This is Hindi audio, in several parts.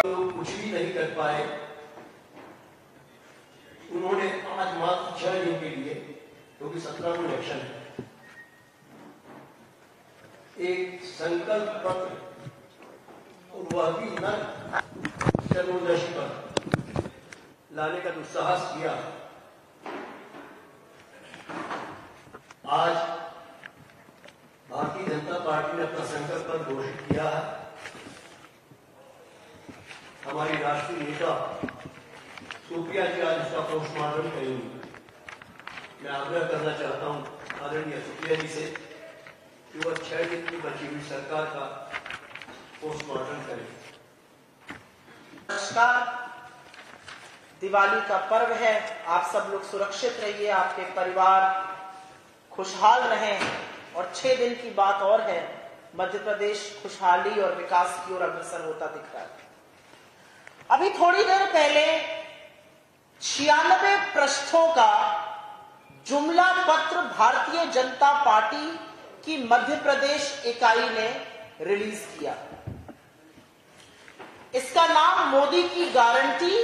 लोग कुछ भी नहीं कर पाए, उन्होंने आज मात्र 6 दिन के लिए, क्योंकि 17 को इलेक्शन है, एक संकल्प पत्र और वह भी न चतुर्दशी पर लाने का दुस्साहस किया। आज भारतीय जनता पार्टी ने अपना संकल्प पत्र घोषित किया है। हमारी राष्ट्रीय नेता सुप्रिया जी आज इसका पोस्टमार्टम करेंगी। मैं आग्रह करना चाहता हूं आदरणीय सुप्रिया जी से कि वह 6 दिन की बची हुई सरकार का पोस्टमार्टम करें। नमस्कार, दिवाली का पर्व है। आप सब लोग सुरक्षित रहिए, आपके परिवार खुशहाल रहें। और 6 दिन की बात और है, मध्य प्रदेश खुशहाली और विकास की ओर अग्रसर होता दिख रहा है। अभी थोड़ी देर पहले 96 पृष्ठों का जुमला पत्र भारतीय जनता पार्टी की मध्य प्रदेश इकाई ने रिलीज किया। इसका नाम मोदी की गारंटी,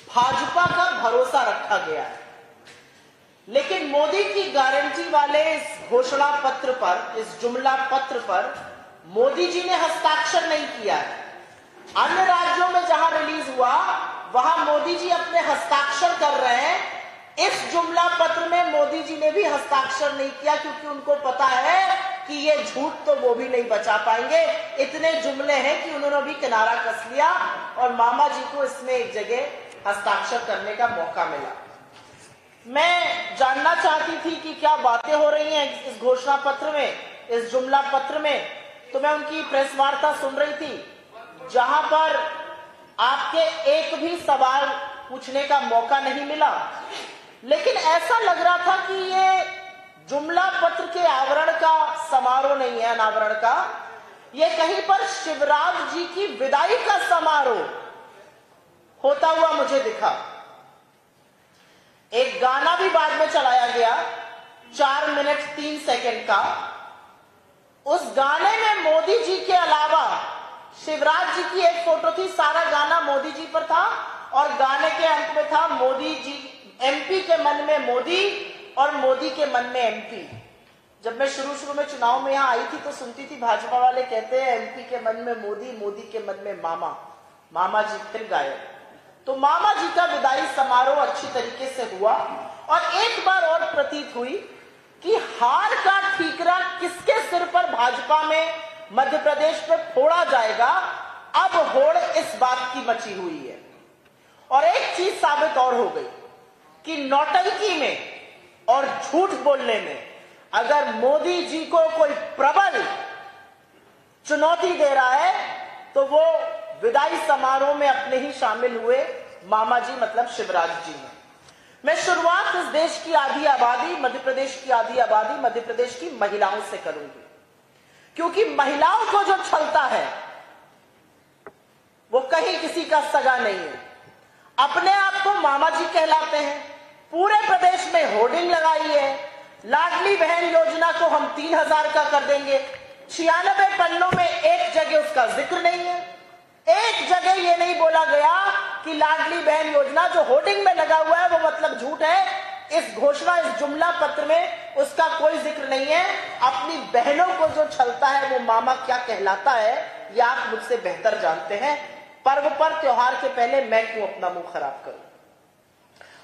भाजपा का भरोसा रखा गया है। लेकिन मोदी की गारंटी वाले इस घोषणा पत्र पर, इस जुमला पत्र पर मोदी जी ने हस्ताक्षर नहीं किया है। अन्य राज्यों में जहां रिलीज हुआ वहां मोदी जी अपने हस्ताक्षर कर रहे हैं। इस जुमला पत्र में मोदी जी ने भी हस्ताक्षर नहीं किया, क्योंकि उनको पता है कि ये झूठ तो वो भी नहीं बचा पाएंगे। इतने जुमले हैं कि उन्होंने भी किनारा कस लिया और मामा जी को इसमें एक जगह हस्ताक्षर करने का मौका मिला। मैं जानना चाहती थी कि क्या बातें हो रही हैं इस घोषणा पत्र में, इस जुमला पत्र में। तो मैं उनकी प्रेस वार्ता सुन रही थी, जहां पर आपके एक भी सवाल पूछने का मौका नहीं मिला। लेकिन ऐसा लग रहा था कि ये जुमला पत्र के आवरण का समारोह नहीं है, अनावरण का। ये कहीं पर शिवराज जी की विदाई का समारोह होता हुआ मुझे दिखा। एक गाना भी बाद में चलाया गया 4 मिनट 3 सेकंड का। उस गाने में मोदी जी के अलावा शिवराज जी की एक फोटो थी। सारा गाना मोदी जी पर था और गाने के अंत में था मोदी जी, एमपी के मन में मोदी और मोदी के मन में एमपी। जब मैं शुरू में चुनाव में यहां आई थी तो सुनती थी भाजपा वाले कहते हैं एमपी के मन में मोदी, मोदी के मन में मामा, मामा जी फिर गायब। तो मामा जी का विदाई समारोह अच्छी तरीके से हुआ। और एक बार और प्रतीत हुई कि हार का ठीकरा किसके सिर पर भाजपा में मध्य प्रदेश पर फोड़ा जाएगा। अब होड़ इस बात की मची हुई है। और एक चीज साबित और हो गई कि नौटंकी में और झूठ बोलने में अगर मोदी जी को कोई प्रबल चुनौती दे रहा है तो वो विदाई समारोह में अपने ही शामिल हुए मामा जी, मतलब शिवराज जी ने। मैं शुरुआत इस देश की आधी आबादी, मध्य प्रदेश की आधी आबादी, मध्य प्रदेश की महिलाओं से करूंगी, क्योंकि महिलाओं को जो छलता है वो कहीं किसी का सगा नहीं है। अपने आप को मामा जी कहलाते हैं, पूरे प्रदेश में होर्डिंग लगाई है, लाडली बहन योजना को हम 3000 का कर देंगे। 96 पन्नों में एक जगह उसका जिक्र नहीं है। एक जगह ये नहीं बोला गया कि लाडली बहन योजना जो होर्डिंग में लगा हुआ है वो मतलब झूठ है। इस घोषणा, इस जुमला पत्र में उसका कोई जिक्र नहीं है। अपनी बहनों को जो छलता है वो मामा क्या कहलाता है, ये आप मुझसे बेहतर जानते हैं। पर्व पर, त्योहार के पहले मैं क्यों अपना मुंह खराब करूं।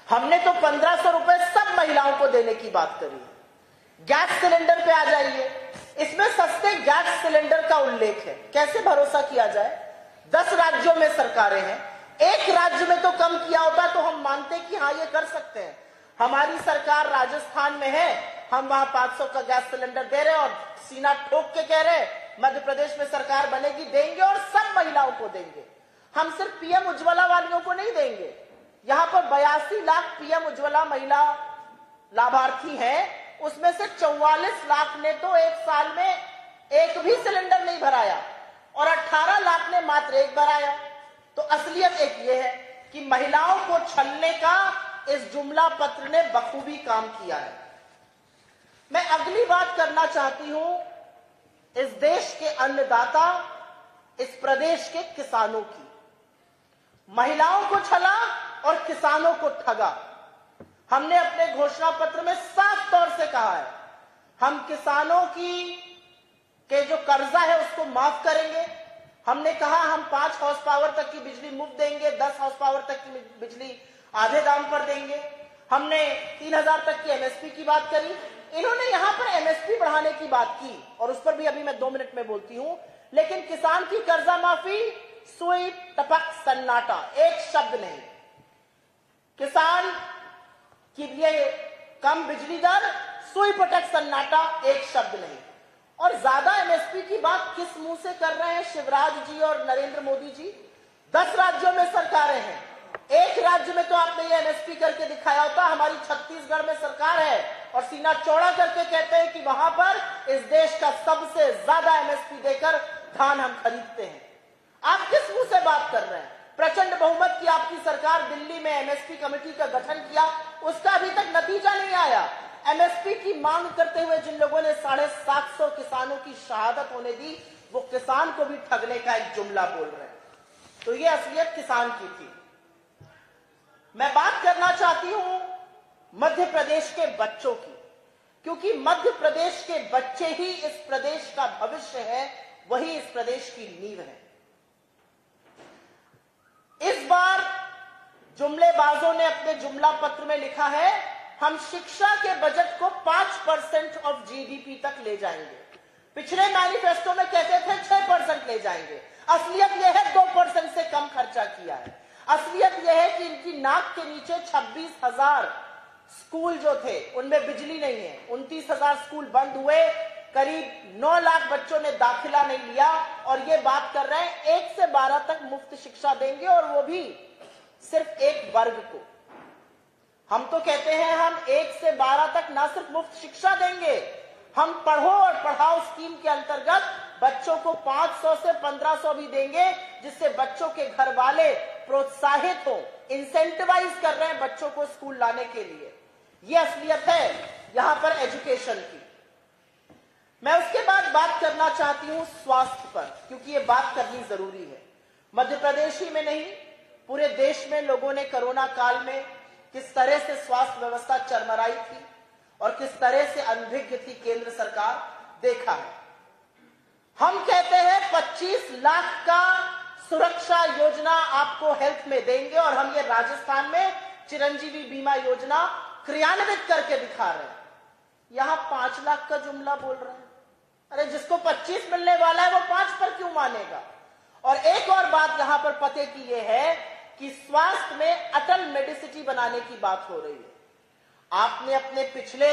हमने तो 1500 रुपए सब महिलाओं को देने की बात करी। गैस सिलेंडर पे आ जाइए, इसमें सस्ते गैस सिलेंडर का उल्लेख है। कैसे भरोसा किया जाए? 10 राज्यों में सरकारें हैं, एक राज्य में तो कम किया होता तो हम मानते कि हाँ ये कर सकते हैं। हमारी सरकार राजस्थान में है, हम वहां 500 का गैस सिलेंडर दे रहे और सीना ठोक के कह रहे मध्य प्रदेश में सरकार बनेगी, देंगे और सब महिलाओं को देंगे। हम सिर्फ पीएम उज्ज्वला वालियों को नहीं देंगे। यहां पर 82 लाख पीएम उज्ज्वला महिला लाभार्थी हैं, उसमें से 44 लाख ने तो एक साल में एक भी सिलेंडर नहीं भराया और 18 लाख ने मात्र एक भराया। तो असलियत एक ये है कि महिलाओं को छलने का इस जुमला पत्र ने बखूबी काम किया है। मैं अगली बात करना चाहती हूं इस देश के अन्नदाता, इस प्रदेश के किसानों की। महिलाओं को छला और किसानों को ठगा। हमने अपने घोषणा पत्र में साफ तौर से कहा है, हम किसानों के जो कर्जा है उसको माफ करेंगे। हमने कहा हम 5 हॉर्स पावर तक की बिजली मुफ्त देंगे, 10 हॉर्स पावर तक की बिजली आधे दाम पर देंगे। हमने 3000 तक की एमएसपी की बात करी। इन्होंने यहां पर एमएसपी बढ़ाने की बात की और उस पर भी अभी मैं 2 मिनट में बोलती हूं, लेकिन किसान की कर्जा माफी, सुई टपक सन्नाटा, एक शब्द नहीं। किसान के लिए कम बिजली दर, सुई पटक सन्नाटा, एक शब्द नहीं। और ज्यादा एमएसपी की बात किस मुंह से कर रहे हैं शिवराज जी और नरेंद्र मोदी जी? 10 राज्यों में सरकारें हैं, एक राज्य में तो आपने ये एमएसपी करके दिखाया होता। हमारी छत्तीसगढ़ में सरकार है और सीना चौड़ा करके कहते हैं कि वहां पर इस देश का सबसे ज्यादा एमएसपी देकर धान हम खरीदते हैं। आप किस मुंह से बात कर रहे हैं? प्रचंड बहुमत की आपकी सरकार, दिल्ली में एमएसपी कमेटी का गठन किया, उसका अभी तक नतीजा नहीं आया। एमएसपी की मांग करते हुए जिन लोगों ने 750 किसानों की शहादत होने दी, वो किसान को भी ठगने का एक जुमला बोल रहे हैं। तो ये असलियत किसान की थी। मैं बात करना चाहती हूं मध्य प्रदेश के बच्चों की, क्योंकि मध्य प्रदेश के बच्चे ही इस प्रदेश का भविष्य है, वही इस प्रदेश की नींव है। इस बार जुमलेबाजों ने अपने जुमला पत्र में लिखा है, हम शिक्षा के बजट को 5% ऑफ जीडीपी तक ले जाएंगे। पिछले मैनिफेस्टो में कहते थे 6% ले जाएंगे। असलियत यह है 2% से कम खर्चा किया है। असलियत यह है कि इनकी नाक के नीचे 26,000 स्कूल जो थे उनमें बिजली नहीं है। 29,000 स्कूल बंद हुए, करीब 9 लाख बच्चों ने दाखिला नहीं लिया और ये बात कर रहे हैं 1 से 12 तक मुफ्त शिक्षा देंगे, और वो भी सिर्फ एक वर्ग को। हम तो कहते हैं हम 1 से 12 तक ना सिर्फ मुफ्त शिक्षा देंगे, हम पढ़ो और पढ़ाओ स्कीम के अंतर्गत बच्चों को 500 से 1500 भी देंगे, जिससे बच्चों के घर वाले प्रोत्साहित हो, इंसेंटिवाइज कर रहे हैं बच्चों को स्कूल लाने के लिए। यह असलियत है यहां पर एजुकेशन की। मैं उसके बाद बात करना चाहती हूं स्वास्थ्य पर, क्योंकि यह बात करनी जरूरी है। मध्य प्रदेश ही में नहीं, पूरे देश में लोगों ने कोरोना काल में किस तरह से स्वास्थ्य व्यवस्था चरमराई थी और किस तरह से अनभिज्ञ थी केंद्र सरकार, देखा है। हम कहते हैं 25 लाख का सुरक्षा योजना आपको हेल्थ में देंगे, और हम ये राजस्थान में चिरंजीवी बीमा योजना क्रियान्वित करके दिखा रहे हैं। यहां 5 लाख का जुमला बोल रहे हैं। अरे जिसको 25 मिलने वाला है वो 5 पर क्यों मानेगा? और एक और बात यहां पर पते की ये है कि स्वास्थ्य में अटल मेडिसिटी बनाने की बात हो रही है। आपने अपने पिछले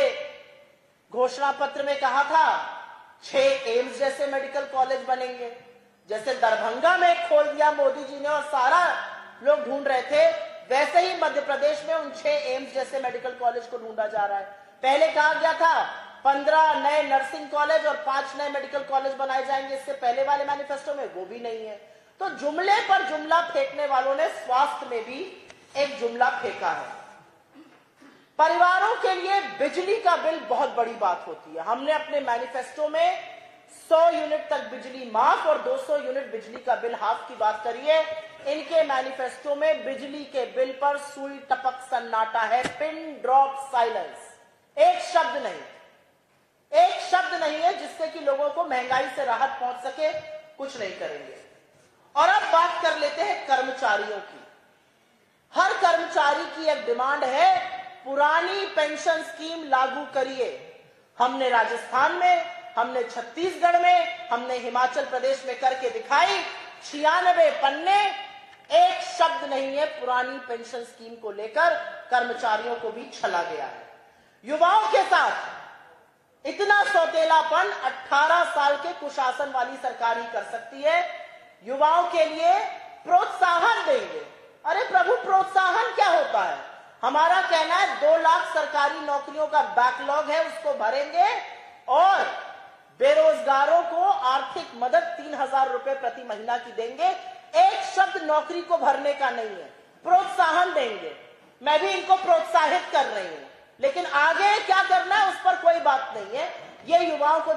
घोषणा पत्र में कहा था 6 एम्स जैसे मेडिकल कॉलेज बनेंगे, जैसे दरभंगा में खोल दिया मोदी जी ने और सारा लोग ढूंढ रहे थे, वैसे ही मध्य प्रदेश में उन 6 एम्स जैसे मेडिकल कॉलेज को ढूंढा जा रहा है। पहले कहा गया था 15 नए नर्सिंग कॉलेज और 5 नए मेडिकल कॉलेज बनाए जाएंगे, इससे पहले वाले मैनिफेस्टो में वो भी नहीं है। तो जुमले पर जुमला फेंकने वालों ने स्वास्थ्य में भी एक जुमला फेंका है। परिवारों के लिए बिजली का बिल बहुत बड़ी बात होती है। हमने अपने मैनिफेस्टो में 100 यूनिट तक बिजली माफ और 200 यूनिट बिजली का बिल हाफ की बात करी है। इनके मैनिफेस्टो में बिजली के बिल पर सुई टपक सन्नाटा है, पिन ड्रॉप साइलेंस। एक शब्द नहीं, एक शब्द नहीं है जिससे कि लोगों को महंगाई से राहत पहुंच सके, कुछ नहीं करेंगे। और अब बात कर लेते हैं कर्मचारियों की। हर कर्मचारी की एक डिमांड है, पुरानी पेंशन स्कीम लागू करिए। हमने राजस्थान में, हमने छत्तीसगढ़ में, हमने हिमाचल प्रदेश में करके दिखाई। 96 पन्ने, एक शब्द नहीं है पुरानी पेंशन स्कीम को लेकर। कर्मचारियों को भी छला गया है। युवाओं के साथ इतना सौतेलापन 18 साल के कुशासन वाली सरकार ही कर सकती है। युवाओं के लिए प्रोत्साहन देंगे। अरे प्रभु, प्रोत्साहन क्या होता है? हमारा कहना है 2 लाख सरकारी नौकरियों का बैकलॉग है, उसको भरेंगे और बेरोजगारों को आर्थिक मदद 3,000 रुपए प्रति महीना की देंगे। एक शब्द नौकरी को भरने का नहीं है, प्रोत्साहन देंगे। मैं भी इनको प्रोत्साहित कर रही हूं, लेकिन आगे क्या करना है उस पर कोई बात नहीं है। ये युवाओं को